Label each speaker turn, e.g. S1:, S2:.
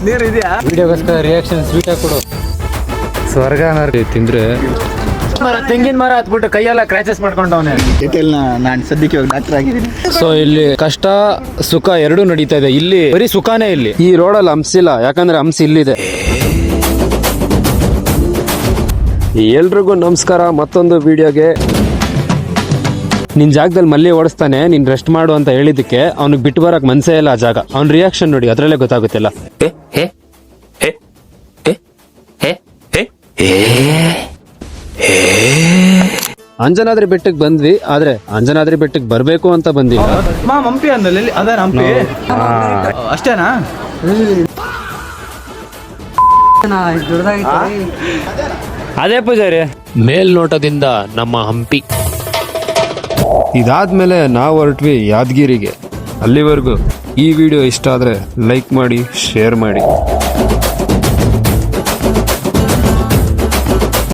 S1: ನೀರು ಇದೆಯಾ?
S2: ವಿಡಿಯೋಗೋಸ್ಕರ reaction sweet ಆಗಿ ಕೊಡು. ಸ್ವರ್ಗ ತಿಂದ್ರೆ ತೆಂಗಿನ ಮರ ಹತ್ಬಿಟ್ಟು ಕೈಯೆಲ್ಲ ಕ್ರ್ಯಾಚಸ್ ಮಾಡ್ಕೊಂಡವನೆ.
S1: ನಾನು ಸದ್ಯಕ್ಕೆ ಇವಾಗ ಡಾಕ್ಟರ್ ಆಗಿದ್ದೀನಿ.
S2: ಸೊ ಇಲ್ಲಿ ಕಷ್ಟ ಸುಖ ಎರಡೂ ನಡೀತಾ ಇದೆ. ಇಲ್ಲಿ ಬರೀ ಸುಖಾನೇ. ಇಲ್ಲಿ ಈ ರೋಡಲ್ಲಿ ಹಂಸಿಲ್ಲ, ಯಾಕಂದ್ರೆ ಹಂಸಿ ಇಲ್ಲಿದೆ. ಎಲ್ರಿಗೂ ನಮಸ್ಕಾರ. ಮತ್ತೊಂದು ವಿಡಿಯೋಗೆ. ನಿನ್ ಜಾಗದಲ್ಲಿ ಮಲ್ಲಿ ಓಡಿಸ್ತಾನೆ, ನೀನ್ ರೆಸ್ಟ್ ಮಾಡು ಅಂತ ಹೇಳಿದಕ್ಕೆ ಅವ್ನಿಗೆ ಬಿಟ್ಟು ಬರಕ್ ಮನ್ಸೇ ಇಲ್ಲ. ಆ ಜಾಗ ಅವ್ನ ರಿಯಾಕ್ಷನ್ ನೋಡಿ, ಅದ್ರಲ್ಲೇ ಗೊತ್ತಾಗುತ್ತಿಲ್ಲ. ಅಂಜನಾದ್ರಿ ಬೆಟ್ಟಕ್ಕೆ ಬಂದ್ವಿ, ಆದ್ರೆ ಅಂಜನಾದ್ರಿ ಬೆಟ್ಟಕ್ಕೆ ಬರ್ಬೇಕು ಅಂತ ಬಂದಿಲ್ಲ.
S1: ಹಂಪಿ ಅಂದಲ್ಲಿ ಅದ ಹಂಪಿ ಅಷ್ಟೇನಾ?
S2: ಅದೇ ಪೂಜಾರಿ, ಮೇಲ್ನೋಟದಿಂದ ನಮ್ಮ ಹಂಪಿ. ಇದಾದ್ಮೇಲೆ ನಾವು ಹೊರಟ್ವಿ ಯಾದಗಿರಿಗೆ. ಅಲ್ಲಿವರೆಗೂ ಈ ವಿಡಿಯೋ ಇಷ್ಟ ಆದ್ರೆ ಲೈಕ್ ಮಾಡಿ, ಶೇರ್ ಮಾಡಿ.